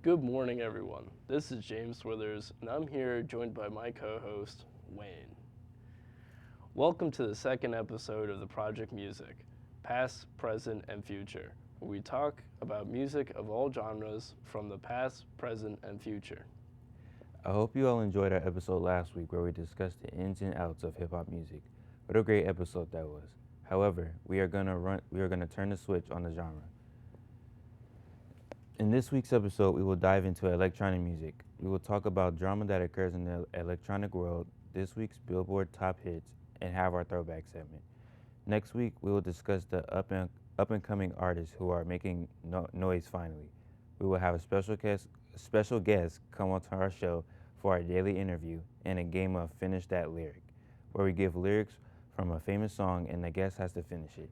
Good morning, everyone. This is James Withers, and I'm here joined by my co host, Wayne. Welcome to the second episode of the Project Music Past, Present, and Future, where we talk about music of all genres from the past, present, and future. I hope you all enjoyed our episode last week where we discussed the ins and outs of hip hop music. What a great episode that was. However, we are gonna turn the switch on the genre. In this week's episode, we will dive into electronic music. We will talk about drama that occurs in the electronic world, this week's Billboard top hits, and have our throwback segment. Next week, we will discuss the up and coming artists who are making noise finally. We will have a special guest come onto our show for our daily interview and a game of Finish That Lyric, where we give lyrics from a famous song and the guest has to finish it.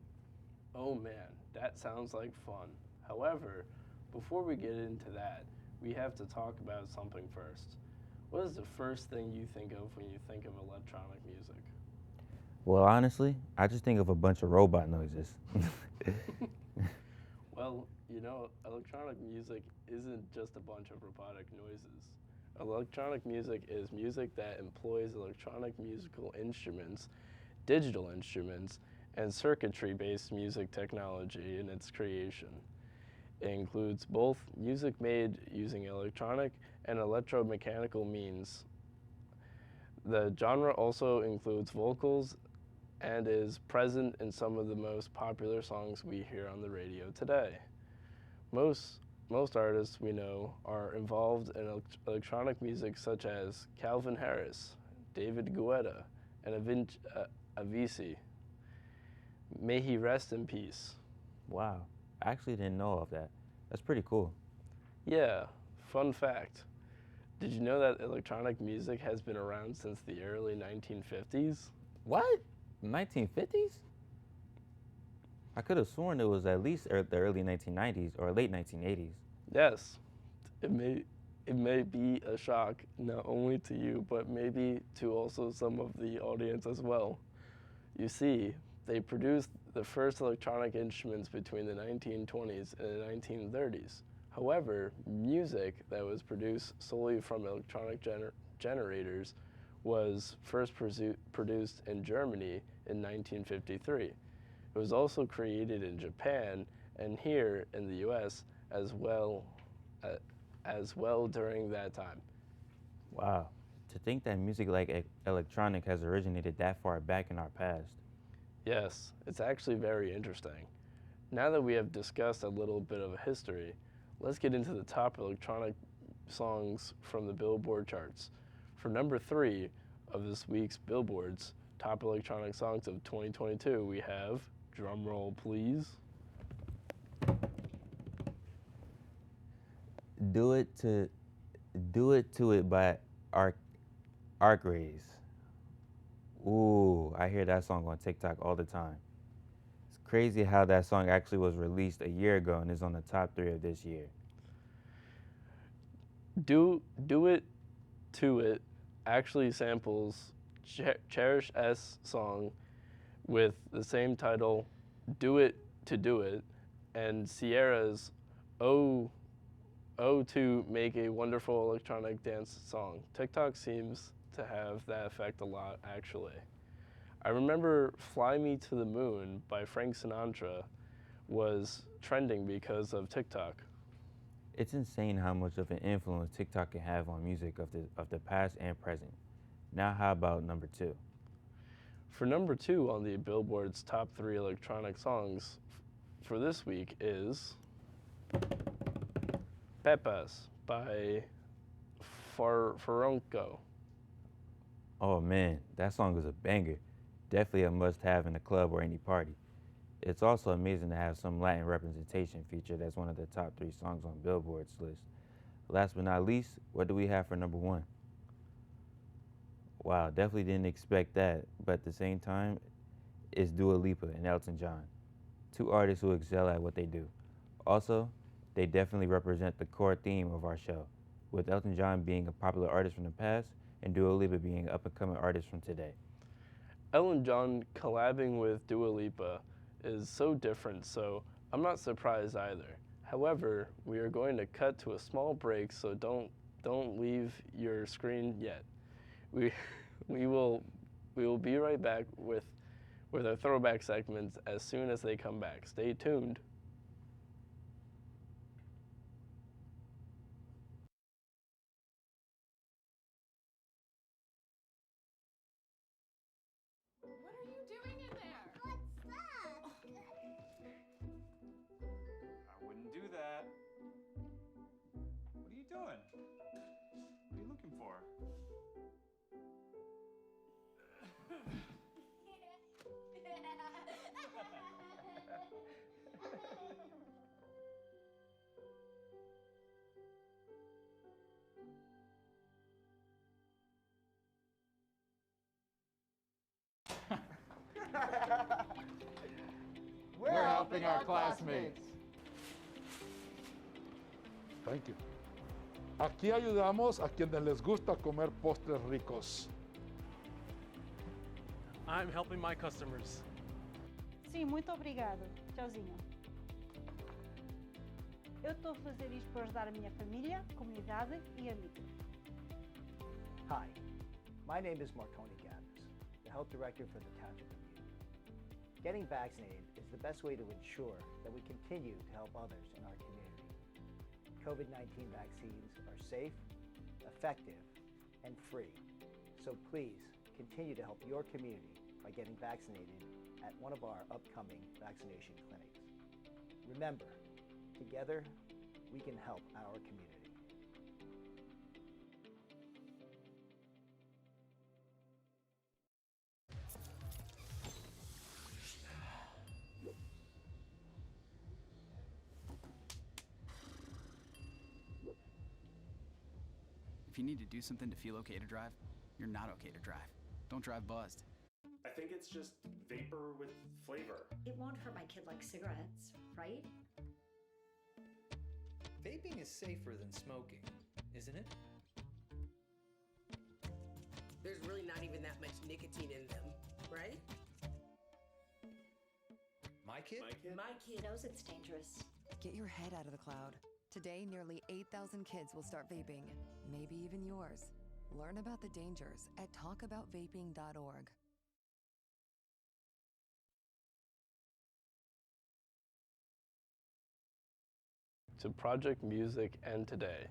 Oh man, that sounds like fun. However, before we get into that, we have to talk about something first. What is the first thing you think of when you think of electronic music? Well, honestly, I just think of a bunch of robot noises. Well, electronic music isn't just a bunch of robotic noises. Electronic music is music that employs electronic musical instruments, digital instruments, and circuitry based music technology in its creation. It includes both music made using electronic and electromechanical means. The genre also includes vocals and is present in some of the most popular songs we hear on the radio today. Most most artists we know are involved in electronic music such as Calvin Harris, David Guetta, and Avicii. May he rest in peace. Wow, I actually didn't know of that. That's pretty cool. Yeah, fun fact. Did you know that electronic music has been around since the early 1950s? What? 1950s? I could have sworn it was at least the early 1990s or late 1980s. Yes, it may it may be a shock not only to you but maybe to also some of the audience as well. You see, they produced the first electronic instruments between the 1920s and the 1930s. However, music that was produced solely from electronic generators was first produced in Germany in 1953. It was also created in Japan and here in the US as well uh, as well during that time. Wow. To think that music like electronic has originated that far back in our past. Yes, it's actually very interesting. Now that we have discussed a little bit of history, let's get into the top electronic songs from the Billboard charts. For number 3 of this week's Billboard's top electronic songs of 2022, we have, drumroll please, Do it to Do It to It by Arc Rays. Ooh, I hear that song on TikTok all the time. It's crazy how that song actually was released a year ago and is on the top 3 of this year. Do It To It actually samples Cherish S song with the same title, Do It to Do It, and Sierra's Oh to make a wonderful electronic dance song. TikTok seems to have that effect a lot, actually. I remember Fly Me to the Moon by Frank Sinatra was trending because of TikTok. It's insane how much of an influence TikTok can have on music of the past and present. Now how about number 2? For number 2 on the Billboard's top 3 electronic songs for this week is Pepas by Faronco. Oh man, that song is a banger. Definitely a must have in a club or any party. It's also amazing to have some Latin representation featured as one of the top 3 songs on Billboard's list. Last but not least, what do we have for number 1? Wow, definitely didn't expect that, but at the same time, it's Dua Lipa and Elton John, 2 artists who excel at what they do. Also, they definitely represent the core theme of our show, with Elton John being a popular artist from the past and Dua Lipa being an up and coming artist from today. Elton John collabing with Dua Lipa is so different, so I'm not surprised either. However, we are going to cut to a small break, so don't leave your screen yet. We we will be right back with our throwback segments as soon as they come back. Stay tuned. What are you doing in there? What's that? I wouldn't do that. What are you doing? What are you looking for? We're helping our classmates. Thank you. Aquí ayudamos a quienes les gusta comer postres ricos. I'm helping my customers. Sim, muito obrigado. Tchauzinho. Eu estou a fazer isto para ajudar a minha família, comunidade e amigos. Hi, my name is Marconi Gathers, the Health Director for the Township of Union. Getting vaccinated is the best way to ensure that we continue to help others in our community. COVID-19 vaccines are safe, effective, and free. So please continue to help your community by getting vaccinated at one of our upcoming vaccination clinics. Remember, together we can help our community. If you need to do something to feel okay to drive, you're not okay to drive. Don't drive buzzed. I think it's just vapor with flavor. It won't hurt my kid like cigarettes, right? Vaping is safer than smoking, isn't it? There's really not even that much nicotine in them, right? My kid? My kid knows it's dangerous. Get your head out of the cloud. Today, nearly 8,000 kids will start vaping, maybe even yours. Learn about the dangers at talkaboutvaping.org. To Project Music and Today.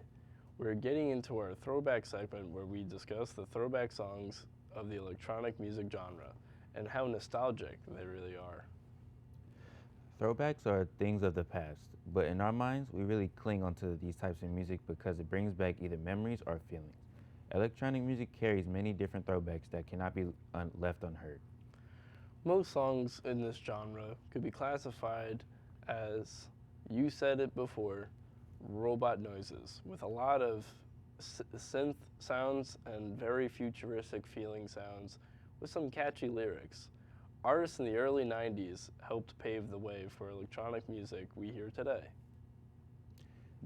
We're getting into our throwback segment where we discuss the throwback songs of the electronic music genre and how nostalgic they really are. Throwbacks are things of the past, but in our minds, we really cling onto these types of music because it brings back either memories or feelings. Electronic music carries many different throwbacks that cannot be left unheard. Most songs in this genre could be classified as, you said it before, robot noises with a lot of synth sounds and very futuristic feeling sounds with some catchy lyrics. Artists in the early 90s helped pave the way for electronic music we hear today.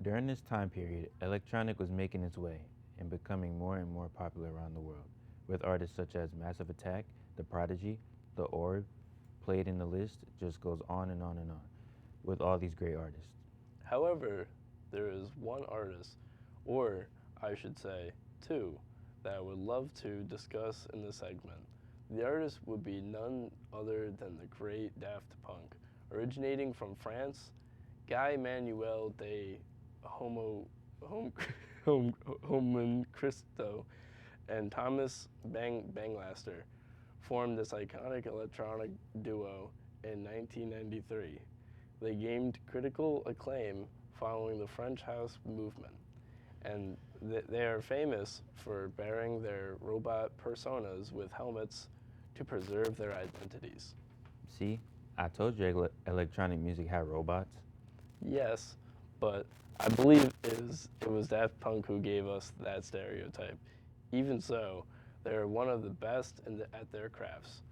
During this time period, electronic was making its way and becoming more and more popular around the world, with artists such as Massive Attack, The Prodigy, The Orb, Played in the List, just goes on and on and on, with all these great artists. However, there is one artist, or I should say two, that I would love to discuss in this segment. The artist would be none other than the great Daft Punk. Originating from France, Guy Manuel de Cristo and Thomas Banglaster formed this iconic electronic duo in 1993. They gained critical acclaim following the French House movement, and they are famous for bearing their robot personas with helmets to preserve their identities. See, I told you electronic music had robots. Yes, but I believe it was Daft Punk who gave us that stereotype. Even so, they are one of the best at their crafts.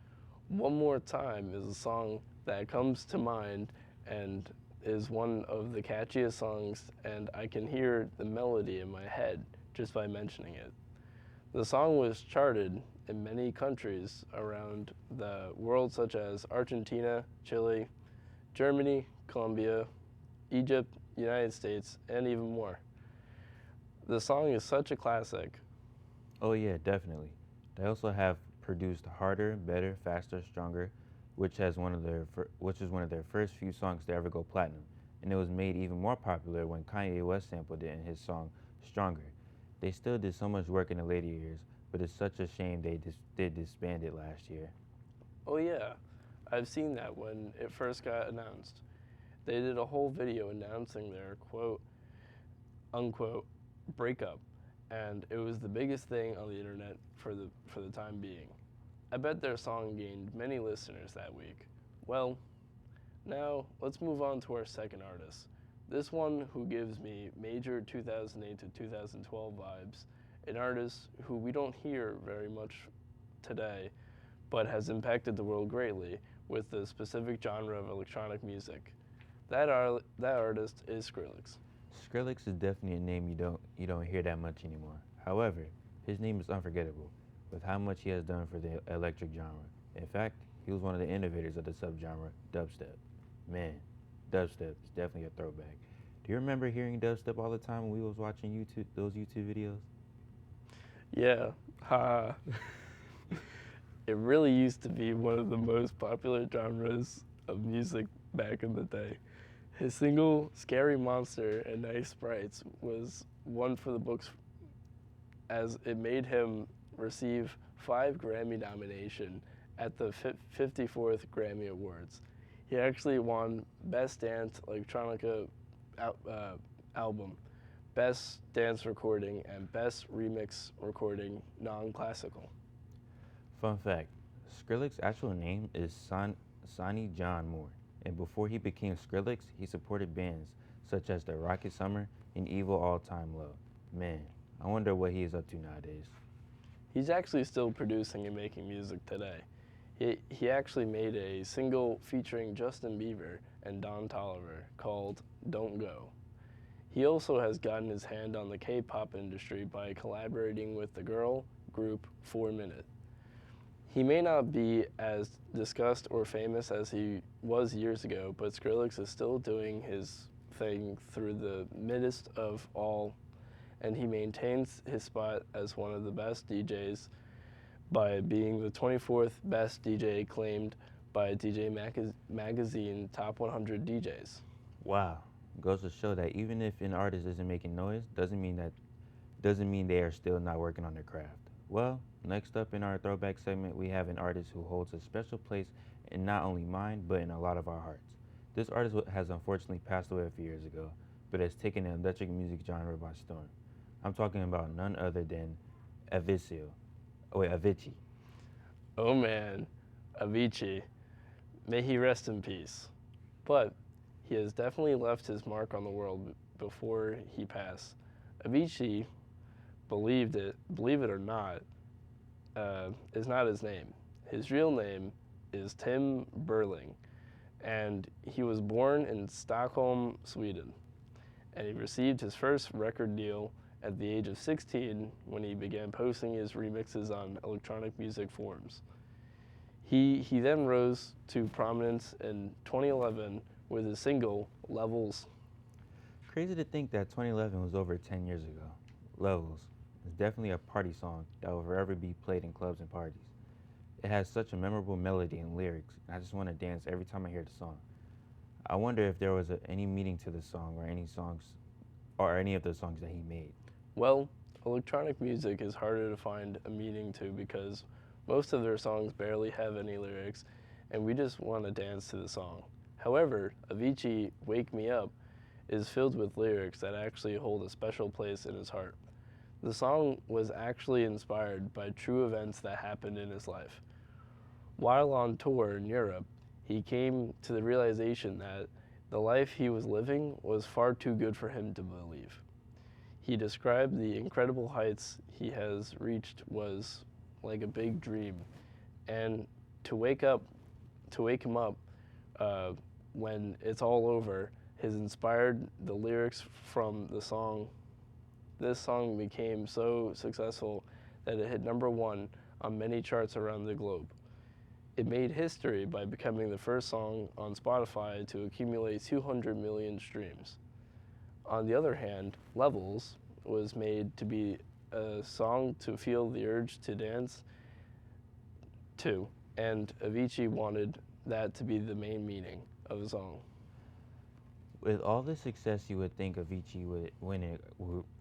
One More Time is a song that comes to mind and is one of the catchiest songs, and I can hear the melody in my head just by mentioning it. The song was charted in many countries around the world, such as Argentina, Chile, Germany, Colombia, Egypt, United States, and even more. The song is such a classic. Oh yeah, definitely. They also have produced Harder, Better, Faster, Stronger, which is one of their first few songs to ever go platinum, and it was made even more popular when Kanye West sampled it in his song Stronger. They still did so much work in the later years, but it's such a shame they did disband it last year. Oh yeah, I've seen that when it first got announced. They did a whole video announcing their quote unquote breakup, and it was the biggest thing on the internet for the time being. I bet their song gained many listeners that week. Well, now let's move on to our second artist. This one who gives me major 2008 to 2012 vibes, an artist who we don't hear very much today, but has impacted the world greatly with the specific genre of electronic music. That artist is Skrillex. Skrillex is definitely a name you don't hear that much anymore. However, his name is unforgettable with how much he has done for the electric genre. In fact, he was one of the innovators of the subgenre dubstep. Man, dubstep is definitely a throwback. Do you remember hearing dubstep all the time when we was watching those YouTube videos? Yeah, it really used to be one of the most popular genres of music back in the day. His single, Scary Monster and Nice Sprites, was one for the books as it made him receive 5 Grammy nominations at the 54th Grammy Awards. He actually won Best Dance Electronica Album, Best Dance Recording, and Best Remix Recording Non-Classical. Fun fact, Skrillex's actual name is Sonny John Moore, and before he became Skrillex, he supported bands such as the Rocket Summer and Evil All Time Low. Man, I wonder what he is up to nowadays. He's actually still producing and making music today. He actually made a single featuring Justin Bieber and Don Toliver called Don't Go. He also has gotten his hand on the K-pop industry by collaborating with the girl group 4 Minute. He may not be as discussed or famous as he was years ago, but Skrillex is still doing his thing through the midst of all, and he maintains his spot as one of the best DJs by being the 24th best DJ claimed by DJ Magazine Top 100 DJs. Wow, goes to show that even if an artist isn't making noise, doesn't mean they are still not working on their craft. Well, next up in our throwback segment, we have an artist who holds a special place in not only mine, but in a lot of our hearts. This artist has unfortunately passed away a few years ago, but has taken the electric music genre by storm. I'm talking about none other than Avicii. Oh man, Avicii. May he rest in peace. But he has definitely left his mark on the world before he passed. Avicii, believe it or not, is not his name. His real name is Tim Berling, and he was born in Stockholm, Sweden. And he received his first record deal at the age of 16 when he began posting his remixes on electronic music forums. He then rose to prominence in 2011 with his single, Levels. Crazy to think that 2011 was over 10 years ago. Levels is definitely a party song that will forever be played in clubs and parties. It has such a memorable melody and lyrics, and I just want to dance every time I hear the song. I wonder if there was any meaning to the song or any of the songs that he made. Well, electronic music is harder to find a meaning to because most of their songs barely have any lyrics, and we just want to dance to the song. However, Avicii, Wake Me Up, is filled with lyrics that actually hold a special place in his heart. The song was actually inspired by true events that happened in his life. While on tour in Europe, he came to the realization that the life he was living was far too good for him to believe. He described the incredible heights he has reached was like a big dream, and to wake him up when it's all over has inspired the lyrics from the song. This song became so successful that it hit #1 on many charts around the globe. It made history by becoming the first song on Spotify to accumulate 200 million streams. On the other hand, Levels was made to be a song to feel the urge to dance to, and Avicii wanted that to be the main meaning of the song. With all the success, you would think Avicii would win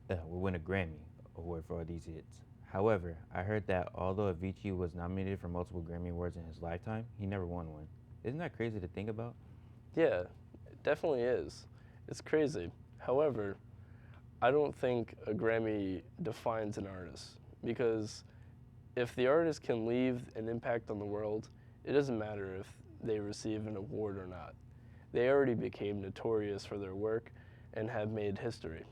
a Grammy award for all these hits. However, I heard that although Avicii was nominated for multiple Grammy Awards in his lifetime, he never won one. Isn't that crazy to think about? Yeah, it definitely is. It's crazy. However, I don't think a Grammy defines an artist, because if the artist can leave an impact on the world, it doesn't matter if they receive an award or not. They already became notorious for their work and have made history.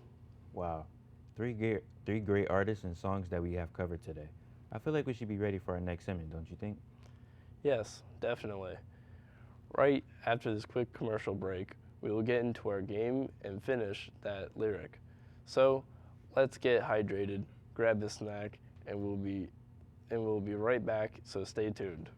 Wow. Three great artists and songs that we have covered today. I feel like we should be ready for our next segment, don't you think? Yes, definitely. Right after this quick commercial break, we will get into our game and finish that lyric. So let's get hydrated, grab a snack, and we'll be right back, so stay tuned.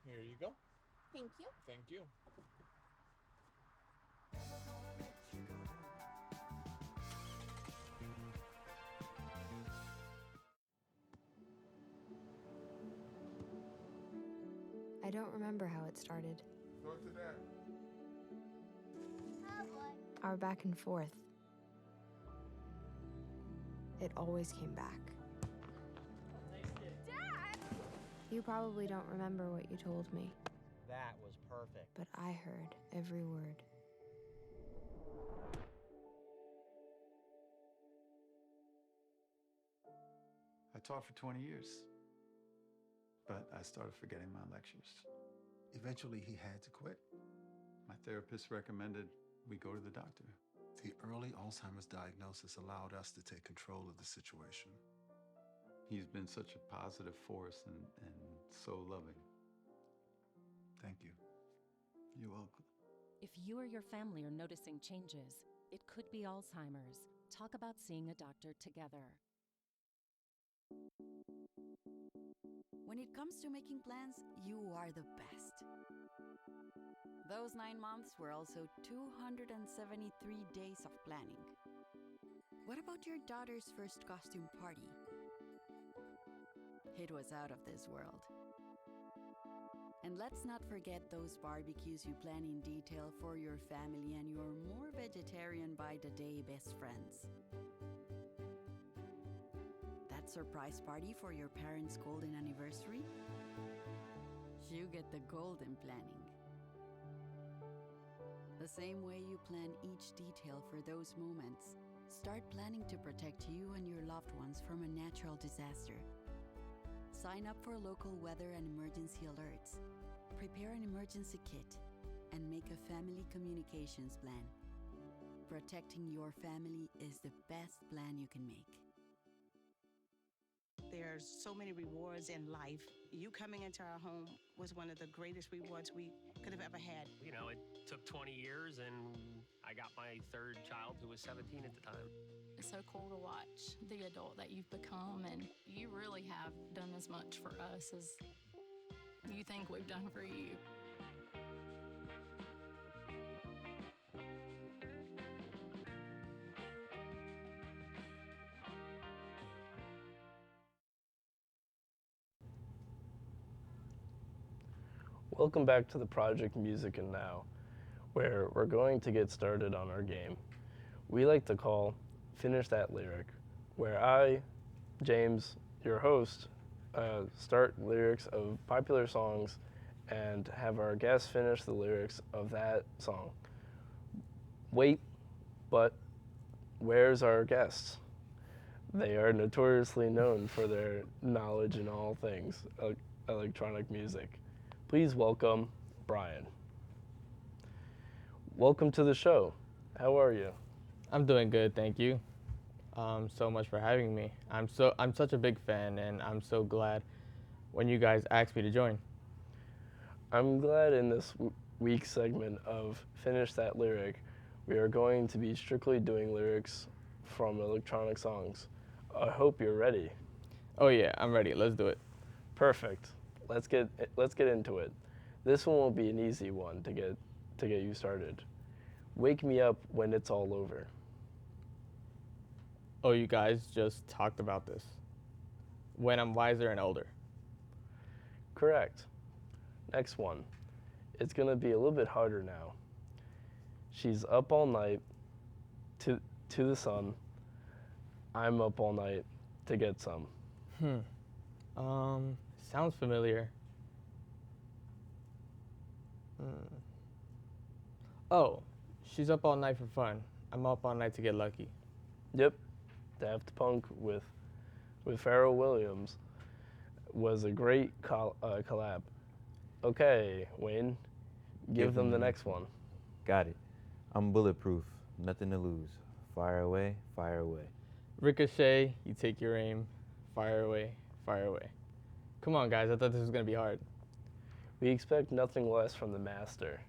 Here you go. Thank you. Thank you. I don't remember how it started. Go to that. Our back and forth. It always came back. Dad! You probably don't remember what you told me, That was perfect. but I heard every word. I taught for 20 years, but I started forgetting my lectures. Eventually, he had to quit. My therapist recommended we go to the doctor. The early Alzheimer's diagnosis allowed us to take control of the situation. He's been such a positive force and so loving. Thank you. You're welcome. If you or your family are noticing changes, it could be Alzheimer's. Talk about seeing a doctor together. When it comes to making plans, you are the best. Those 9 months were also 273 days of planning. What about your daughter's first costume party? It was out of this world. And let's not forget those barbecues you plan in detail for your family and your more vegetarian by the day best friends. That surprise party for your parents' golden anniversary? You get the golden planning. The same way you plan each detail for those moments, start planning to protect you and your loved ones from a natural disaster. Sign up for local weather and emergency alerts. Prepare an emergency kit and make a family communications plan. Protecting your family is the best plan you can make. There's so many rewards in life. You coming into our home was one of the greatest rewards we could have ever had. You know, it took 20 years and I got my third child who was 17 at the time. It's so cool to watch the adult that you've become, and you really have done as much for us as you think we've done for you. Welcome back to the Project Music and Now, where we're going to get started on our game. We like to call Finish That Lyric, where I, James, your host, start lyrics of popular songs and have our guests finish the lyrics of that song. Wait, but where's our guests? They are notoriously known for their knowledge in all things electronic music. Please welcome Brian. Welcome to the show. How are you? I'm doing good, thank you. So much for having me. I'm such a big fan, and I'm so glad when you guys asked me to join. I'm glad in this week's segment of Finish That Lyric, we are going to be strictly doing lyrics from electronic songs. I hope you're ready. Oh yeah, I'm ready. Let's do it. Perfect. Let's get into it. This one will be an easy one to get you started. Wake me up when it's all over. Oh, you guys just talked about this. When I'm wiser and older. Correct. Next one. It's gonna be a little bit harder now. She's up all night to the sun. I'm up all night to get some. Sounds familiar. Oh, she's up all night for fun. I'm up all night to get lucky. Yep. Daft Punk with Pharrell Williams was a great collab. Okay, Wayne, give them the next one. Got it. I'm bulletproof, nothing to lose. Fire away, fire away. Ricochet, you take your aim. Fire away, fire away. Come on, guys, I thought this was gonna be hard. We expect nothing less from the master.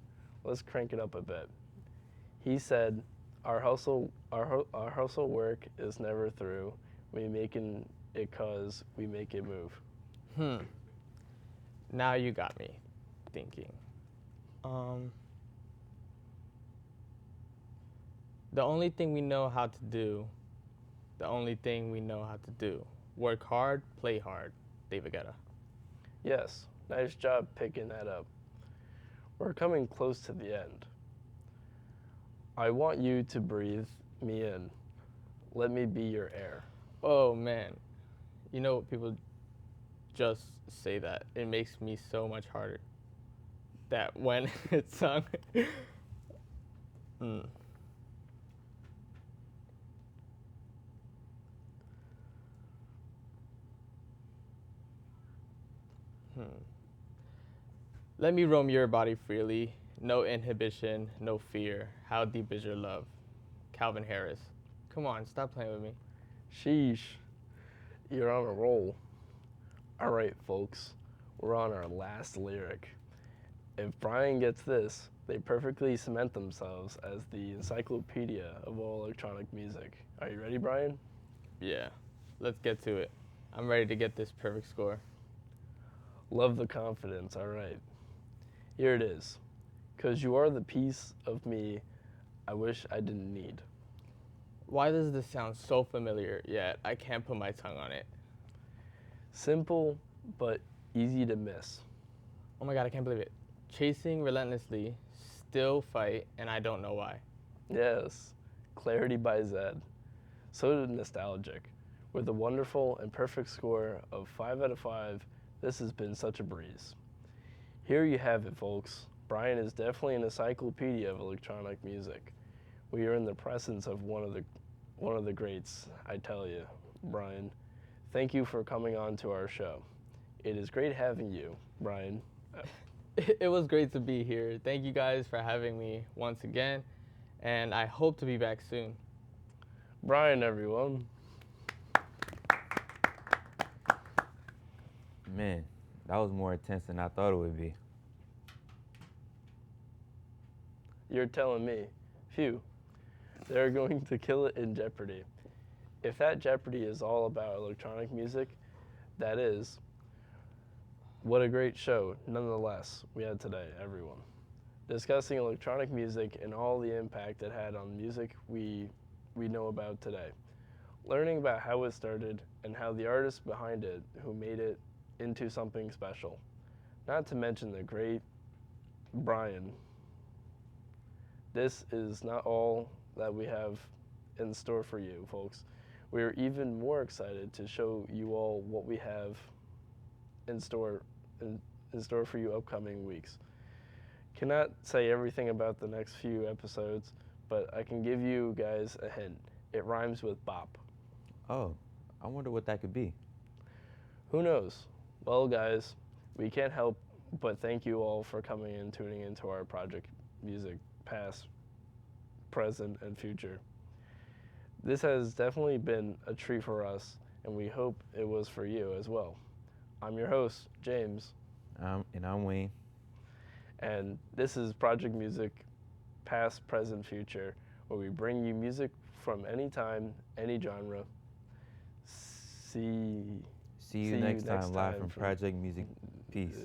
Let's crank it up a bit. He said, our hustle work is never through. We making it 'cause we make it move. Now you got me thinking. The only thing we know how to do, work hard, play hard, David Guetta. Yes, nice job picking that up. We're coming close to the end. I want you to breathe me in. Let me be your air. Oh man, you know people just say that. It makes me so much harder. That when it's sung. Let me roam your body freely. No inhibition, no fear. How deep is your love? Calvin Harris. Come on, stop playing with me. Sheesh, you're on a roll. All right, folks, we're on our last lyric. If Brian gets this, they perfectly cement themselves as the encyclopedia of all electronic music. Are you ready, Brian? Yeah, let's get to it. I'm ready to get this perfect score. Love the confidence, all right. Here it is. 'Cause you are the piece of me I wish I didn't need. Why does this sound so familiar, yet I can't put my tongue on it? Simple, but easy to miss. Oh my God, I can't believe it. Chasing relentlessly, still fight, and I don't know why. Yes, Clarity by Zed. So nostalgic. With a wonderful and perfect score of 5 out of 5, this has been such a breeze. Here you have it, folks. Brian is definitely an encyclopedia of electronic music. We are in the presence of one of the greats, I tell you, Brian. Thank you for coming on to our show. It is great having you, Brian. It was great to be here. Thank you guys for having me once again, and I hope to be back soon. Brian, everyone. Man, that was more intense than I thought it would be. You're telling me. Phew. They're going to kill it in Jeopardy. If that Jeopardy is all about electronic music, that is. What a great show, nonetheless, we had today, everyone. Discussing electronic music and all the impact it had on music we know about today. Learning about how it started and how the artists behind it who made it into something special. Not to mention the great Brian. This is not all that we have in store for you, folks. We're even more excited to show you all what we have in store for you upcoming weeks. Cannot say everything about the next few episodes, but I can give you guys a hint. It rhymes with bop. Oh, I wonder what that could be. Who knows? Well, guys, we can't help but thank you all for coming and tuning into our Project Music past, present, and future. This has definitely been a treat for us, and we hope it was for you as well. I'm your host, James. And I'm Wayne. And this is Project Music, past, present, future, where we bring you music from any time, any genre. See you next time live from Project Music. Peace.